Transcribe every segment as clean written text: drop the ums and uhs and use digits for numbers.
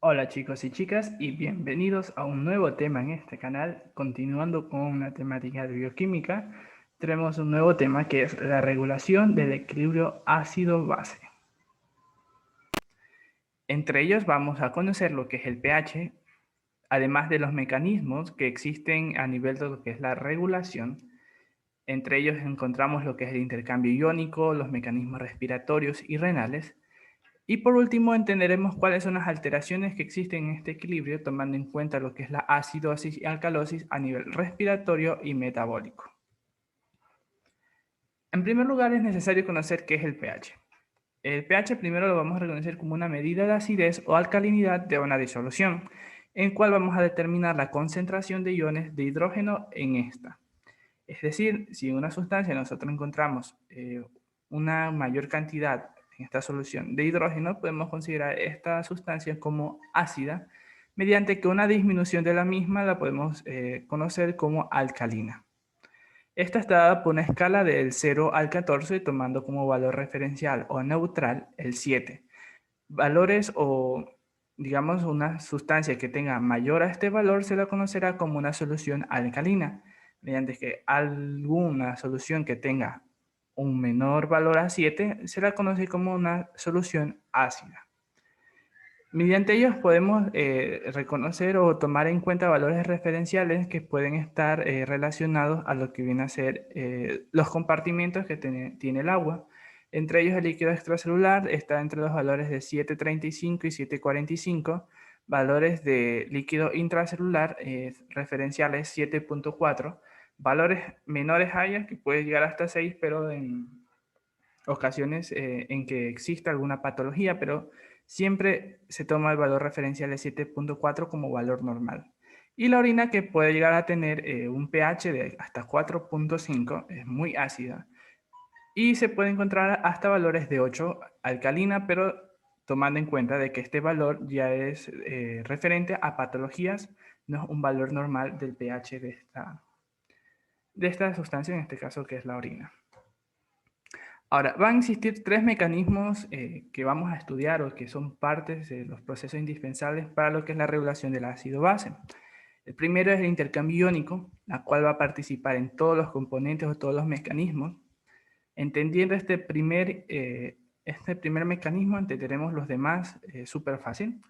Hola chicos y chicas y bienvenidos a un nuevo tema en este canal. Continuando con una temática de bioquímica, tenemos un nuevo tema que es la regulación del equilibrio ácido-base. Entre ellos vamos a conocer lo que es el pH, además de los mecanismos que existen a nivel de lo que es la regulación. Entre ellos encontramos lo que es el intercambio iónico, los mecanismos respiratorios y renales. Y por último, entenderemos cuáles son las alteraciones que existen en este equilibrio, tomando en cuenta lo que es la acidosis y alcalosis a nivel respiratorio y metabólico. En primer lugar, es necesario conocer qué es el pH. El pH primero lo vamos a reconocer como una medida de acidez o alcalinidad de una disolución, en cual vamos a determinar la concentración de iones de hidrógeno en esta. Es decir, si en una sustancia nosotros encontramos una mayor cantidad en esta solución de hidrógeno, podemos considerar esta sustancia como ácida, mediante que una disminución de la misma la podemos conocer como alcalina. Esta está dada por una escala del 0 al 14, tomando como valor referencial o neutral el 7. Valores o, digamos, una sustancia que tenga mayor a este valor se la conocerá como una solución alcalina, mediante que alguna solución que tenga un menor valor a 7 se la conoce como una solución ácida. Mediante ellos podemos reconocer o tomar en cuenta valores referenciales que pueden estar relacionados a lo que viene a ser los compartimentos que tiene el agua. Entre ellos el líquido extracelular está entre los valores de 7,35 y 7,45. Valores de líquido intracelular referenciales 7,4. Valores menores a ellos que puede llegar hasta 6, pero en ocasiones en que exista alguna patología, pero siempre se toma el valor referencial de 7,4 como valor normal. Y la orina, que puede llegar a tener un pH de hasta 4,5, es muy ácida. Y se puede encontrar hasta valores de 8 alcalina, pero tomando en cuenta de que este valor ya es referente a patologías, no es un valor normal del pH de esta sustancia, en este caso que es la orina. Ahora, van a existir tres mecanismos que vamos a estudiar o que son partes de los procesos indispensables para lo que es la regulación del ácido-base. El primero es el intercambio iónico, la cual va a participar en todos los componentes o todos los mecanismos. Entendiendo este primer mecanismo, entenderemos los demás súper fácil.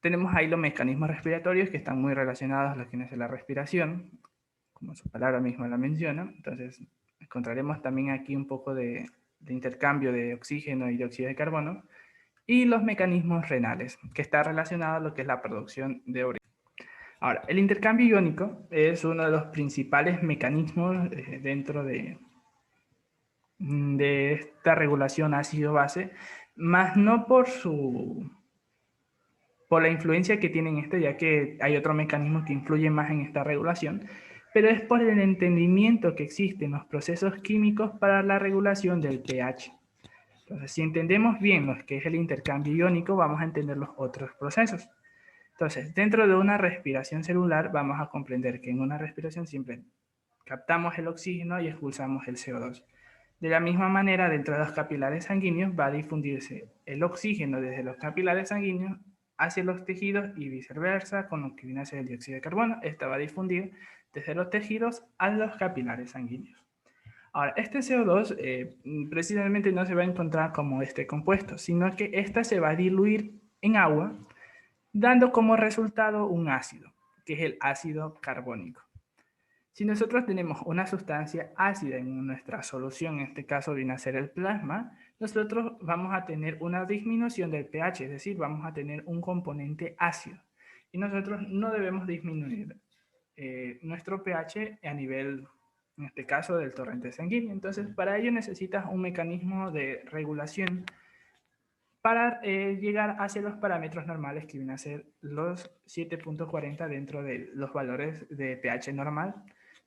Tenemos ahí los mecanismos respiratorios que están muy relacionados a lo que es la respiración, como su palabra misma la menciona. Entonces, encontraremos también aquí un poco de intercambio de oxígeno y dióxido de carbono, y los mecanismos renales, que está relacionado a lo que es la producción de orina. Ahora, el intercambio iónico es uno de los principales mecanismos dentro de esta regulación ácido-base, más no por la influencia que tiene en esto, ya que hay otro mecanismo que influye más en esta regulación, pero es por el entendimiento que existe en los procesos químicos para la regulación del pH. Entonces, si entendemos bien lo que es el intercambio iónico, vamos a entender los otros procesos. Entonces, dentro de una respiración celular, vamos a comprender que en una respiración siempre captamos el oxígeno y expulsamos el CO2. De la misma manera, dentro de los capilares sanguíneos va a difundirse el oxígeno desde los capilares sanguíneos hacia los tejidos y viceversa, con lo que viene a ser el dióxido de carbono. Esta va a difundir desde los tejidos a los capilares sanguíneos. Ahora, este CO2 precisamente no se va a encontrar como este compuesto, sino que esta se va a diluir en agua, dando como resultado un ácido, que es el ácido carbónico. Si nosotros tenemos una sustancia ácida en nuestra solución, en este caso viene a ser el plasma, nosotros vamos a tener una disminución del pH, es decir, vamos a tener un componente ácido. Y nosotros no debemos disminuir nuestro pH a nivel, en este caso, del torrente sanguíneo. Entonces, para ello necesitas un mecanismo de regulación para llegar hacia los parámetros normales que vienen a ser los 7,40 dentro de los valores de pH normal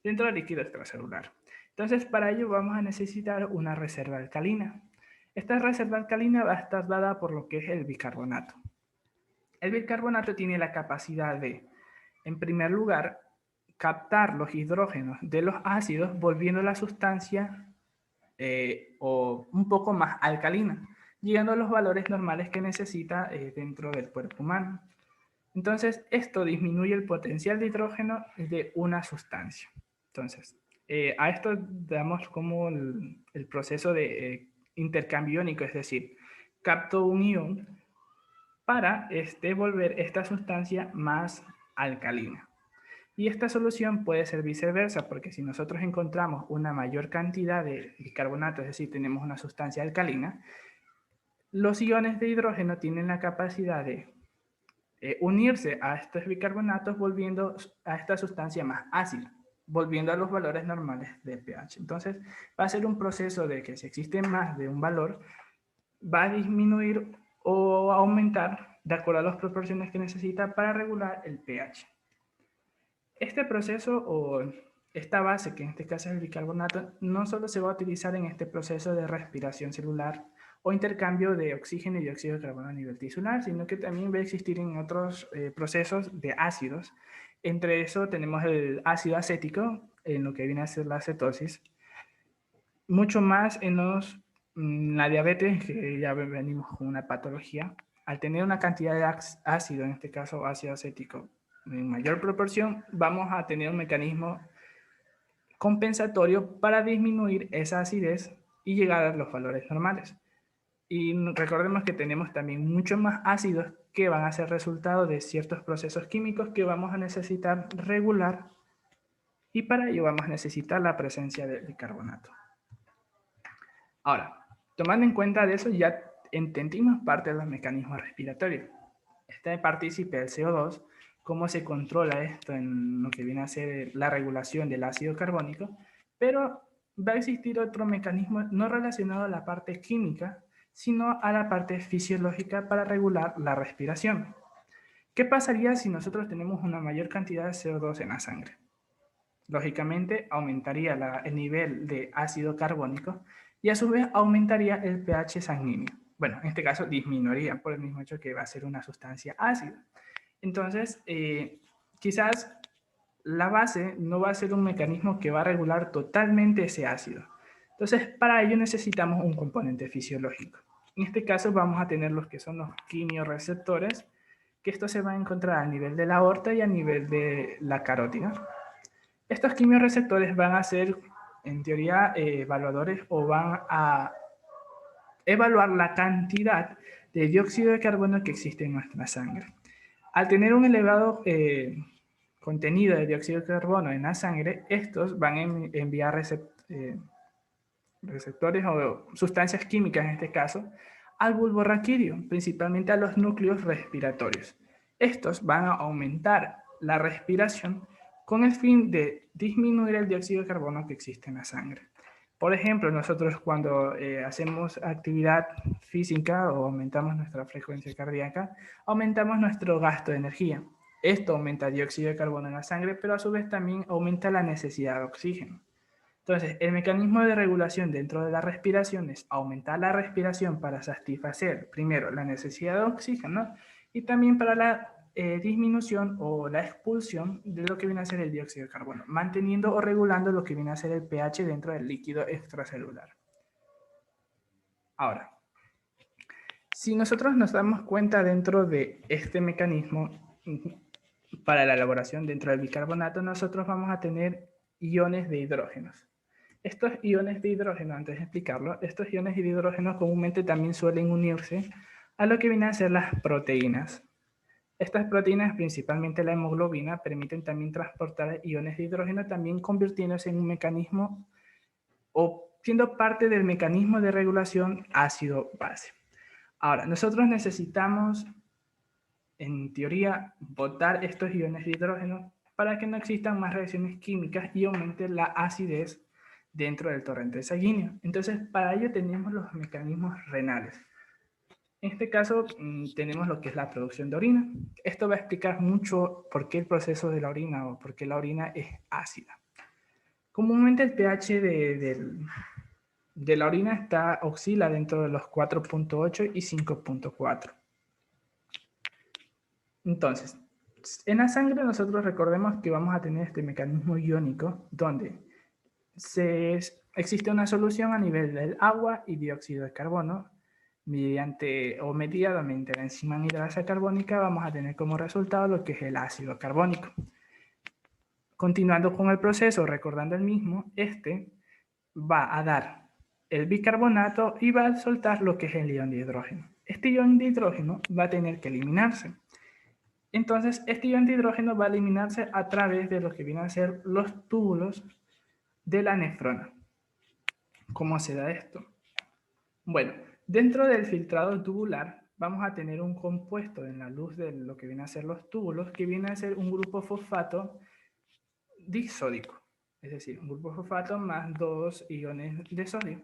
dentro del líquido extracelular. Entonces, para ello vamos a necesitar una reserva alcalina. Esta reserva alcalina va a estar dada por lo que es el bicarbonato. El bicarbonato tiene la capacidad de, en primer lugar, captar los hidrógenos de los ácidos, volviendo la sustancia o un poco más alcalina, llegando a los valores normales que necesita dentro del cuerpo humano. Entonces, esto disminuye el potencial de hidrógeno de una sustancia. Entonces, a esto damos como el proceso de intercambio iónico, es decir, capto un ion para volver esta sustancia más alcalina. Y esta solución puede ser viceversa, porque si nosotros encontramos una mayor cantidad de bicarbonato, es decir, tenemos una sustancia alcalina, los iones de hidrógeno tienen la capacidad de unirse a estos bicarbonatos volviendo a esta sustancia más ácida, volviendo a los valores normales del pH. Entonces, va a ser un proceso de que si existe más de un valor, va a disminuir o aumentar de acuerdo a las proporciones que necesita para regular el pH. Este proceso o esta base, que en este caso es el bicarbonato, no solo se va a utilizar en este proceso de respiración celular o intercambio de oxígeno y dióxido de carbono a nivel tisular, sino que también va a existir en otros procesos de ácidos. Entre eso tenemos el ácido acético, en lo que viene a ser la cetosis, mucho más en la diabetes, que ya venimos con una patología. Al tener una cantidad de ácido, en este caso ácido acético, en mayor proporción, vamos a tener un mecanismo compensatorio para disminuir esa acidez y llegar a los valores normales. Y recordemos que tenemos también mucho más ácidos que van a ser resultado de ciertos procesos químicos que vamos a necesitar regular, y para ello vamos a necesitar la presencia de bicarbonato. Ahora, tomando en cuenta de eso, ya entendimos parte de los mecanismos respiratorios. Este partícipe del CO2, cómo se controla esto en lo que viene a ser la regulación del ácido carbónico, pero va a existir otro mecanismo no relacionado a la parte química, sino a la parte fisiológica para regular la respiración. ¿Qué pasaría si nosotros tenemos una mayor cantidad de CO2 en la sangre? Lógicamente, aumentaría el nivel de ácido carbónico y a su vez aumentaría el pH sanguíneo. Bueno, en este caso disminuiría por el mismo hecho que va a ser una sustancia ácida. Entonces, quizás la base no va a ser un mecanismo que va a regular totalmente ese ácido. Entonces, para ello necesitamos un componente fisiológico. En este caso vamos a tener los que son los quimiorreceptores, que esto se va a encontrar a nivel de la aorta y a nivel de la carótida. Estos quimiorreceptores van a ser, en teoría, evaluadores o van a evaluar la cantidad de dióxido de carbono que existe en nuestra sangre. Al tener un elevado contenido de dióxido de carbono en la sangre, estos van a enviar receptores o sustancias químicas, en este caso, al bulbo raquídeo, principalmente a los núcleos respiratorios. Estos van a aumentar la respiración con el fin de disminuir el dióxido de carbono que existe en la sangre. Por ejemplo, nosotros cuando hacemos actividad física o aumentamos nuestra frecuencia cardíaca, aumentamos nuestro gasto de energía. Esto aumenta el dióxido de carbono en la sangre, pero a su vez también aumenta la necesidad de oxígeno. Entonces, el mecanismo de regulación dentro de la respiración es aumentar la respiración para satisfacer, primero, la necesidad de oxígeno y también para la disminución o la expulsión de lo que viene a ser el dióxido de carbono, manteniendo o regulando lo que viene a ser el pH dentro del líquido extracelular. Ahora, si nosotros nos damos cuenta dentro de este mecanismo para la elaboración dentro del bicarbonato, nosotros vamos a tener iones de hidrógenos. Estos iones de hidrógeno, antes de explicarlo, estos iones de hidrógeno comúnmente también suelen unirse a lo que vienen a ser las proteínas. Estas proteínas, principalmente la hemoglobina, permiten también transportar iones de hidrógeno, también convirtiéndose en un mecanismo o siendo parte del mecanismo de regulación ácido-base. Ahora, nosotros necesitamos, en teoría, botar estos iones de hidrógeno para que no existan más reacciones químicas y aumente la acidez dentro del torrente sanguíneo. Entonces, para ello tenemos los mecanismos renales. En este caso, tenemos lo que es la producción de orina. Esto va a explicar mucho por qué el proceso de la orina o por qué la orina es ácida. Comúnmente el pH de la orina oscila dentro de los 4.8 y 5.4. Entonces, en la sangre nosotros recordemos que vamos a tener este mecanismo iónico donde existe una solución a nivel del agua y dióxido de carbono mediadamente la enzima anidrasa carbónica, vamos a tener como resultado lo que es el ácido carbónico. Continuando con el proceso, recordando el mismo, este va a dar el bicarbonato y va a soltar lo que es el ion de hidrógeno. Este ion de hidrógeno va a tener que eliminarse. Entonces, este ion de hidrógeno va a eliminarse a través de lo que vienen a ser los túbulos de la nefrona. ¿Cómo se da esto? Bueno, dentro del filtrado tubular vamos a tener un compuesto en la luz de lo que vienen a ser los túbulos, que viene a ser un grupo fosfato disódico, es decir, un grupo fosfato más 2 iones de sodio.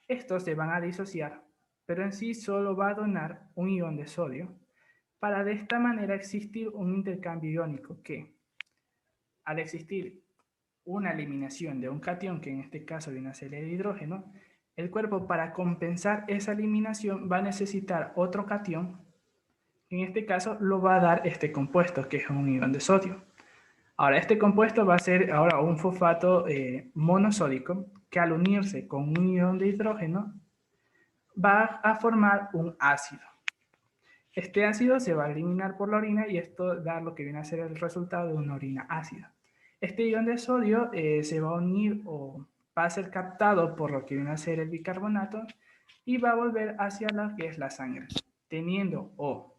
Estos se van a disociar, pero en sí solo va a donar un ion de sodio para de esta manera existir un intercambio iónico que, al existir una eliminación de un catión, que en este caso viene a ser el hidrógeno, el cuerpo para compensar esa eliminación va a necesitar otro catión, en este caso lo va a dar este compuesto, que es un ion de sodio. Ahora, este compuesto va a ser ahora un fosfato monosódico que al unirse con un ion de hidrógeno va a formar un ácido. Este ácido se va a eliminar por la orina y esto da lo que viene a ser el resultado de una orina ácida. Este ion de sodio se va a unir o va a ser captado por lo que viene a ser el bicarbonato y va a volver hacia lo que es la sangre, teniendo o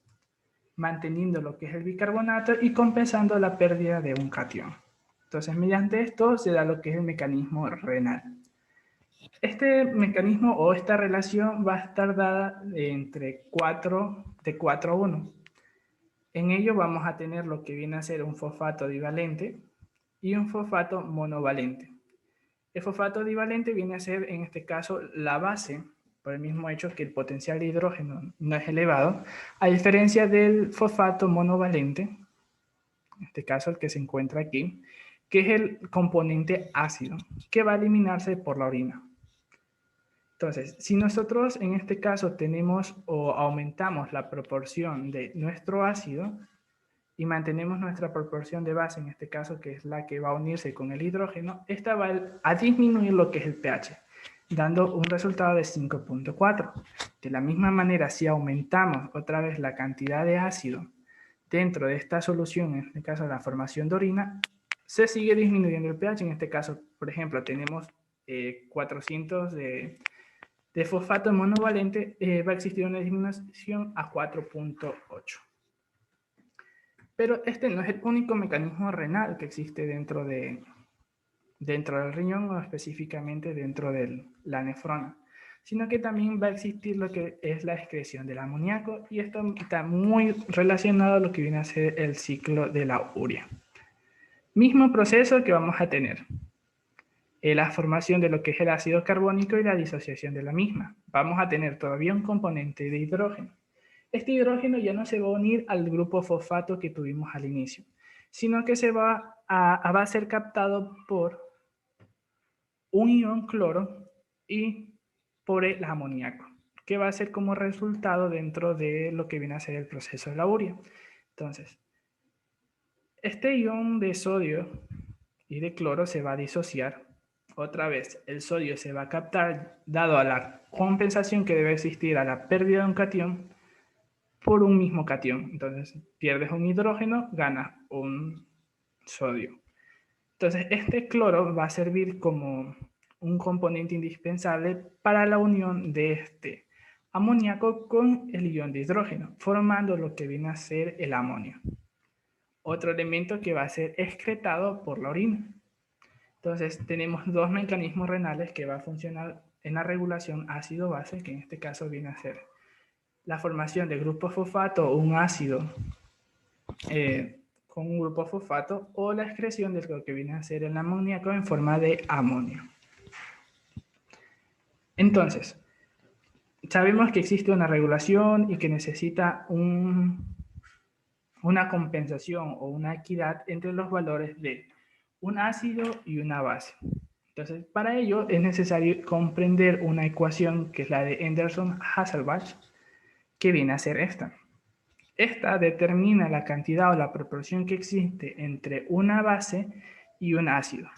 manteniendo lo que es el bicarbonato y compensando la pérdida de un catión. Entonces, mediante esto se da lo que es el mecanismo renal. Este mecanismo o esta relación va a estar dada de 4 a 1. En ello vamos a tener lo que viene a ser un fosfato divalente y un fosfato monovalente. El fosfato divalente viene a ser, en este caso, la base, por el mismo hecho que el potencial de hidrógeno no es elevado, a diferencia del fosfato monovalente, en este caso el que se encuentra aquí, que es el componente ácido, que va a eliminarse por la orina. Entonces, si nosotros en este caso tenemos o aumentamos la proporción de nuestro ácido y mantenemos nuestra proporción de base, en este caso que es la que va a unirse con el hidrógeno, esta va a disminuir lo que es el pH, dando un resultado de 5.4. De la misma manera, si aumentamos otra vez la cantidad de ácido dentro de esta solución, en este caso la formación de orina, se sigue disminuyendo el pH. En este caso, por ejemplo, tenemos 400 de fosfato monovalente, va a existir una disminución a 4.8. Pero este no es el único mecanismo renal que existe dentro del riñón o específicamente dentro de la nefrona, sino que también va a existir lo que es la excreción del amoníaco y esto está muy relacionado a lo que viene a ser el ciclo de la urea. Mismo proceso que vamos a tener. La formación de lo que es el ácido carbónico y la disociación de la misma. Vamos a tener todavía un componente de hidrógeno. Este hidrógeno ya no se va a unir al grupo fosfato que tuvimos al inicio, sino que va a ser captado por un ion cloro y por el amoníaco, que va a ser como resultado dentro de lo que viene a ser el proceso de la urea. Entonces, este ion de sodio y de cloro se va a disociar. Otra vez, el sodio se va a captar dado a la compensación que debe existir a la pérdida de un catión por un mismo catión. Entonces, pierdes un hidrógeno, ganas un sodio. Entonces, este cloro va a servir como un componente indispensable para la unión de este amoníaco con el ion de hidrógeno, formando lo que viene a ser el amonio. Otro elemento que va a ser excretado por la orina. Entonces, tenemos dos mecanismos renales que va a funcionar en la regulación ácido-base, que en este caso viene a ser la formación de grupo fosfato o un ácido con un grupo fosfato o la excreción de lo que viene a ser el amoníaco en forma de amonio. Entonces, sabemos que existe una regulación y que necesita una compensación o una equidad entre los valores de un ácido y una base. Entonces, para ello es necesario comprender una ecuación que es la de Anderson-Hasselbalch, que viene a ser esta. Esta determina la cantidad o la proporción que existe entre una base y un ácido,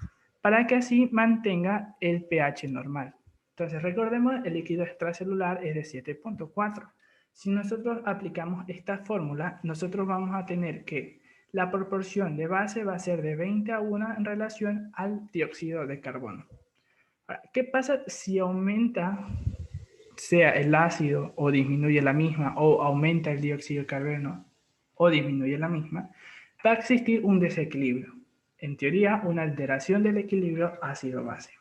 para que así mantenga el pH normal. Entonces, recordemos, el líquido extracelular es de 7.4. Si nosotros aplicamos esta fórmula, nosotros vamos a tener que la proporción de base va a ser de 20:1 en relación al dióxido de carbono. Ahora, ¿qué pasa si aumenta, sea el ácido o disminuye la misma, o aumenta el dióxido de carbono o disminuye la misma? Va a existir un desequilibrio. En teoría, una alteración del equilibrio ácido-base.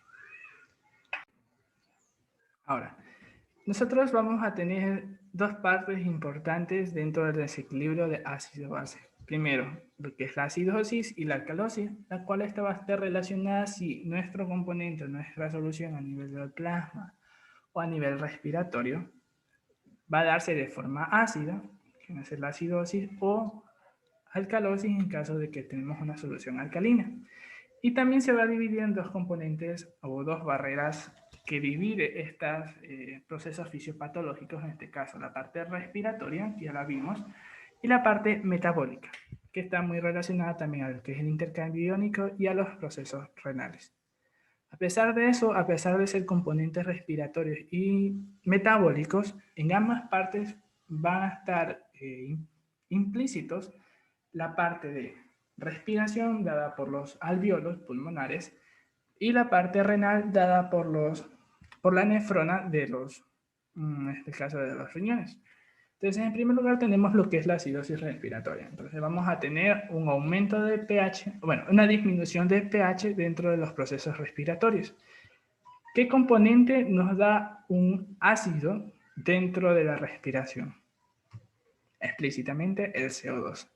Ahora, nosotros vamos a tener dos partes importantes dentro del desequilibrio de ácido-base. Primero, lo que es la acidosis y la alcalosis, la cual esta va a estar relacionada si nuestro componente, nuestra solución a nivel del plasma o a nivel respiratorio, va a darse de forma ácida, que va a ser la acidosis, o alcalosis en caso de que tenemos una solución alcalina. Y también se va a dividir en dos componentes o dos barreras que divide estos procesos fisiopatológicos, en este caso la parte respiratoria, que ya la vimos, y la parte metabólica, que está muy relacionada también a lo que es el intercambio iónico y a los procesos renales. A pesar de eso, a pesar de ser componentes respiratorios y metabólicos, en ambas partes van a estar implícitos la parte de respiración dada por los alvéolos pulmonares y la parte renal dada por la nefrona de en este caso de los riñones. Entonces, en primer lugar tenemos lo que es la acidosis respiratoria. Entonces, vamos a tener un aumento de pH, bueno, una disminución de pH dentro de los procesos respiratorios. ¿Qué componente nos da un ácido dentro de la respiración? Explícitamente el CO2.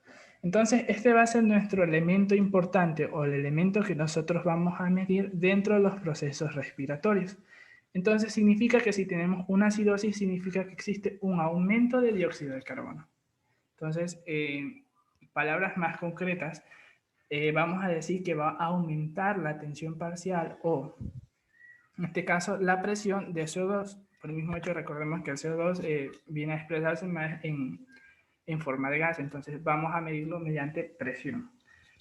Entonces, este va a ser nuestro elemento importante o el elemento que nosotros vamos a medir dentro de los procesos respiratorios. Entonces, significa que si tenemos una acidosis, significa que existe un aumento de dióxido de carbono. Entonces, palabras más concretas, vamos a decir que va a aumentar la tensión parcial o, en este caso, la presión de CO2. Por el mismo hecho, recordemos que el CO2 viene a expresarse más en forma de gas, entonces vamos a medirlo mediante presión.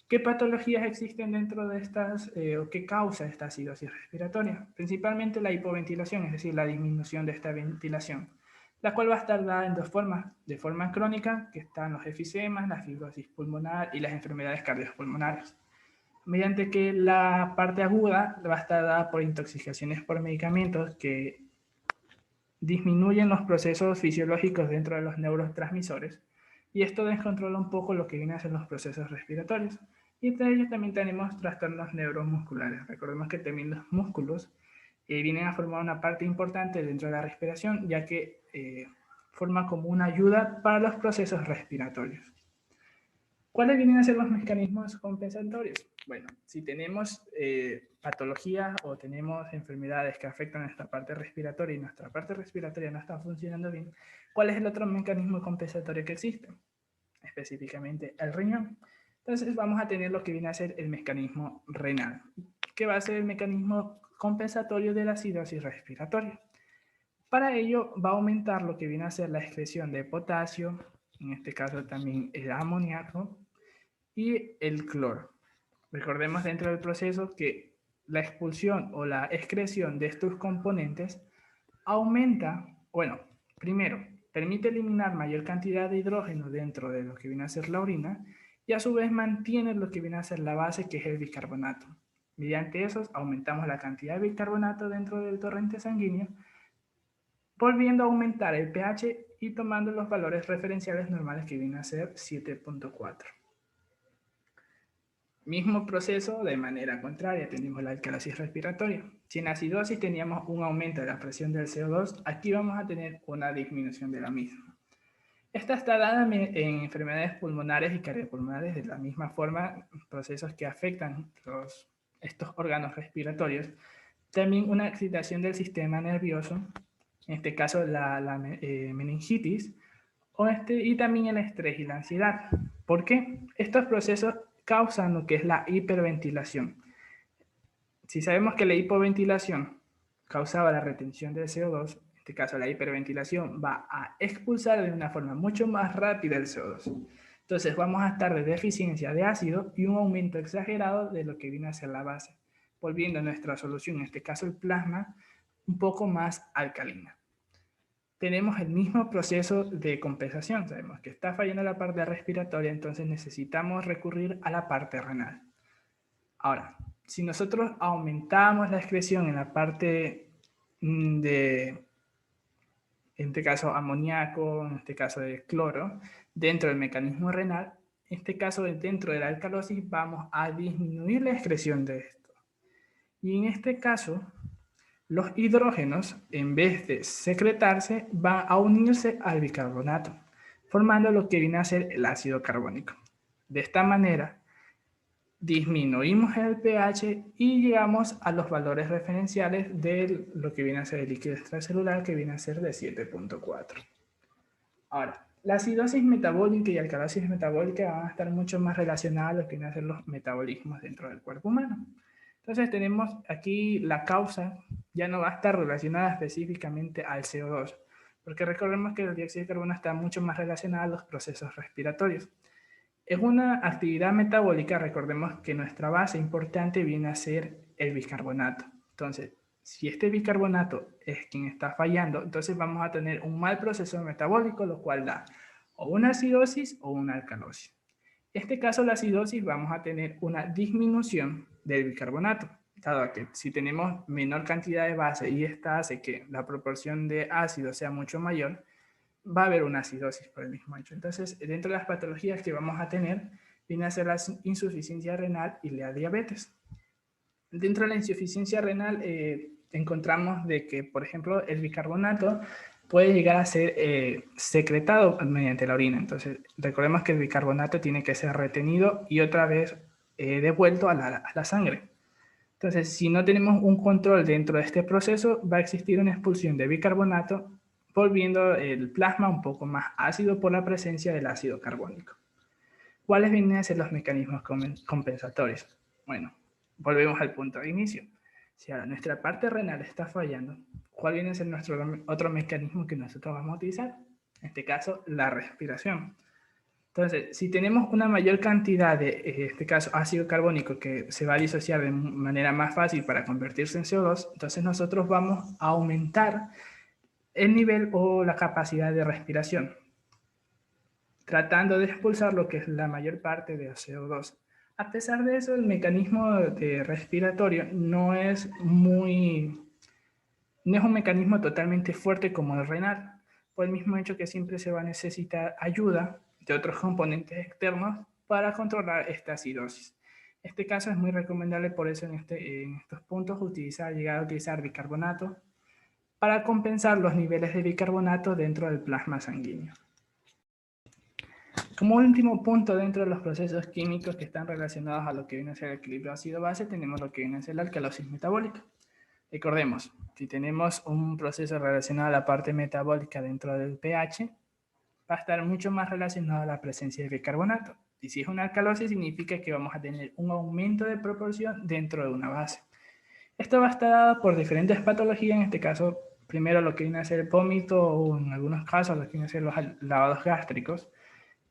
¿Qué patologías existen dentro de estas o qué causa esta acidosis respiratoria? Principalmente la hipoventilación, es decir, la disminución de esta ventilación, la cual va a estar dada en dos formas. De forma crónica, que están los efisemas, la fibrosis pulmonar y las enfermedades cardiopulmonares. Mediante que la parte aguda va a estar dada por intoxicaciones por medicamentos que disminuyen los procesos fisiológicos dentro de los neurotransmisores y esto descontrola un poco lo que viene a ser los procesos respiratorios. Y entre ellos también tenemos trastornos neuromusculares. Recordemos que también los músculos vienen a formar una parte importante dentro de la respiración, ya que forma como una ayuda para los procesos respiratorios. ¿Cuáles vienen a ser los mecanismos compensatorios? Bueno, si tenemos patologías o tenemos enfermedades que afectan a nuestra parte respiratoria y nuestra parte respiratoria no está funcionando bien, ¿cuál es el otro mecanismo compensatorio que existe? Específicamente el riñón. Entonces vamos a tener lo que viene a ser el mecanismo renal, que va a ser el mecanismo compensatorio de la acidosis respiratoria. Para ello va a aumentar lo que viene a ser la excreción de potasio, en este caso también el amoníaco, y el cloro. Recordemos dentro del proceso que la expulsión o la excreción de estos componentes aumenta, bueno, primero, permite eliminar mayor cantidad de hidrógeno dentro de lo que viene a ser la orina y a su vez mantiene lo que viene a ser la base, que es el bicarbonato. Mediante eso aumentamos la cantidad de bicarbonato dentro del torrente sanguíneo, volviendo a aumentar el pH y tomando los valores referenciales normales que viene a ser 7.4. Mismo proceso de manera contraria, tenemos la alcalosis respiratoria. Si en acidosis teníamos un aumento de la presión del CO2, aquí vamos a tener una disminución de la misma. Esta está dada en enfermedades pulmonares y cardiopulmonares de la misma forma, procesos que afectan estos órganos respiratorios. También una excitación del sistema nervioso, en este caso la meningitis, y también el estrés y la ansiedad. ¿Por qué? Estos procesos causan lo que es la hiperventilación. Si sabemos que la hipoventilación causaba la retención del CO2, en este caso la hiperventilación va a expulsar de una forma mucho más rápida el CO2. Entonces vamos a estar de deficiencia de ácido y un aumento exagerado de lo que viene a ser la base, volviendo a nuestra solución, en este caso el plasma, un poco más alcalina. Tenemos el mismo proceso de compensación. Sabemos que está fallando la parte respiratoria, entonces necesitamos recurrir a la parte renal. Ahora, si nosotros aumentamos la excreción en la parte de, en este caso, amoníaco, en este caso de cloro, dentro del mecanismo renal, en este caso, dentro de la alcalosis, vamos a disminuir la excreción de esto. Y en este caso, los hidrógenos, en vez de secretarse, van a unirse al bicarbonato, formando lo que viene a ser el ácido carbónico. De esta manera, disminuimos el pH y llegamos a los valores referenciales de lo que viene a ser el líquido extracelular, que viene a ser de 7.4. Ahora, la acidosis metabólica y alcalosis metabólica van a estar mucho más relacionadas a lo que vienen a ser los metabolismos dentro del cuerpo humano. Entonces tenemos aquí la causa, ya no va a estar relacionada específicamente al CO2, porque recordemos que el dióxido de carbono está mucho más relacionado a los procesos respiratorios. Es una actividad metabólica, recordemos que nuestra base importante viene a ser el bicarbonato. Entonces, si este bicarbonato es quien está fallando, entonces vamos a tener un mal proceso metabólico, lo cual da o una acidosis o una alcalosis. En este caso, la acidosis, vamos a tener una disminución del bicarbonato, dado que si tenemos menor cantidad de base y esta hace que la proporción de ácido sea mucho mayor, va a haber una acidosis por el mismo hecho. Entonces, dentro de las patologías que vamos a tener, viene a ser la insuficiencia renal y la diabetes. Dentro de la insuficiencia renal encontramos de que, por ejemplo, el bicarbonato puede llegar a ser secretado mediante la orina. Entonces, recordemos que el bicarbonato tiene que ser retenido y otra vez devuelto a la sangre. Entonces, si no tenemos un control dentro de este proceso, va a existir una expulsión de bicarbonato, volviendo el plasma un poco más ácido por la presencia del ácido carbónico. ¿Cuáles vienen a ser los mecanismos compensatorios? Bueno, volvemos al punto de inicio. Si ahora nuestra parte renal está fallando, ¿cuál viene a ser nuestro otro mecanismo que nosotros vamos a utilizar? En este caso, la respiración. Entonces, si tenemos una mayor cantidad de, en este caso, ácido carbónico que se va a disociar de manera más fácil para convertirse en CO2, entonces nosotros vamos a aumentar el nivel o la capacidad de respiración, tratando de expulsar lo que es la mayor parte de CO2. A pesar de eso, el mecanismo de respiratorio no es un mecanismo totalmente fuerte como el renal, por el mismo hecho que siempre se va a necesitar ayuda de otros componentes externos para controlar esta acidosis. Este caso es muy recomendable, por eso en estos puntos llegar a utilizar bicarbonato para compensar los niveles de bicarbonato dentro del plasma sanguíneo. Como último punto dentro de los procesos químicos que están relacionados a lo que viene a ser el equilibrio ácido-base, tenemos lo que viene a ser la alcalosis metabólica. Recordemos, si tenemos un proceso relacionado a la parte metabólica dentro del pH, va a estar mucho más relacionado a la presencia de bicarbonato. Y si es una alcalosis, significa que vamos a tener un aumento de proporción dentro de una base. Esto va a estar dado por diferentes patologías, en este caso, primero lo que viene a ser el vómito, o en algunos casos lo que viene a ser los lavados gástricos.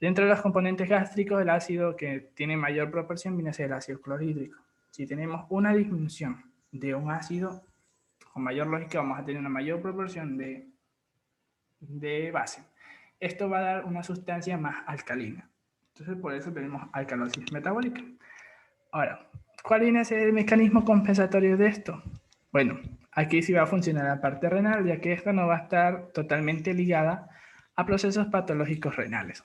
Dentro de los componentes gástricos, el ácido que tiene mayor proporción viene a ser el ácido clorhídrico. Si tenemos una disminución de un ácido, con mayor lógica vamos a tener una mayor proporción de base. Esto va a dar una sustancia más alcalina. Entonces, por eso tenemos alcalosis metabólica. Ahora, ¿cuál viene a ser el mecanismo compensatorio de esto? Bueno, aquí sí va a funcionar la parte renal, ya que esta no va a estar totalmente ligada a procesos patológicos renales.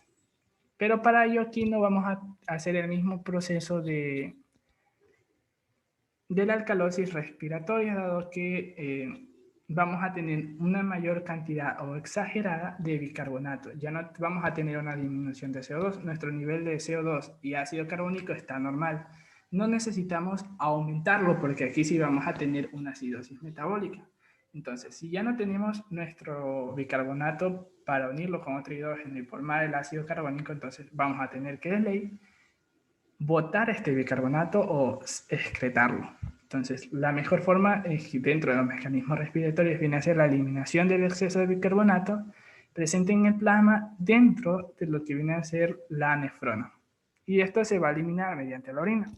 Pero para ello aquí no vamos a hacer el mismo proceso de la alcalosis respiratoria, dado que vamos a tener una mayor cantidad o exagerada de bicarbonato. Ya no vamos a tener una disminución de CO2. Nuestro nivel de CO2 y ácido carbónico está normal. No necesitamos aumentarlo porque aquí sí vamos a tener una acidosis metabólica. Entonces, si ya no tenemos nuestro bicarbonato para unirlo con otro hidrógeno y formar el ácido carbónico, entonces vamos a tener que de ley botar este bicarbonato o excretarlo. Entonces, la mejor forma dentro de los mecanismos respiratorios viene a ser la eliminación del exceso de bicarbonato presente en el plasma dentro de lo que viene a ser la nefrona. Y esto se va a eliminar mediante la orina.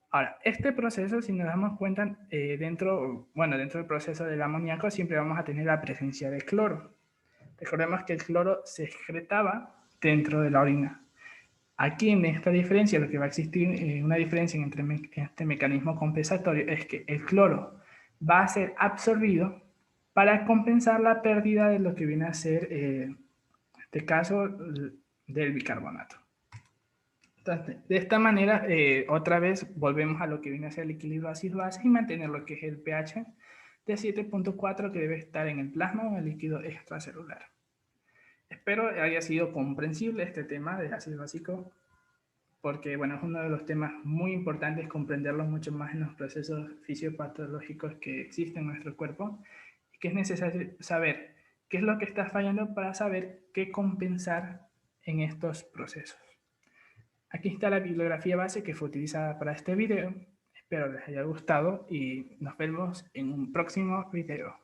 Ahora, este proceso, si nos damos cuenta, dentro del proceso del amoníaco siempre vamos a tener la presencia de cloro. Recordemos que el cloro se excretaba dentro de la orina. Aquí en esta diferencia, lo que va a existir, una diferencia entre este mecanismo compensatorio es que el cloro va a ser absorbido para compensar la pérdida de lo que viene a ser, en este caso, del bicarbonato. Entonces, de esta manera, otra vez volvemos a lo que viene a ser el equilibrio ácido-base y mantener lo que es el pH de 7.4 que debe estar en el plasma o en el líquido extracelular. Espero haya sido comprensible este tema de ácido básico, porque bueno, es uno de los temas muy importantes, comprenderlo mucho más en los procesos fisiopatológicos que existen en nuestro cuerpo, y que es necesario saber qué es lo que está fallando para saber qué compensar en estos procesos. Aquí está la bibliografía base que fue utilizada para este video. Espero les haya gustado y nos vemos en un próximo video.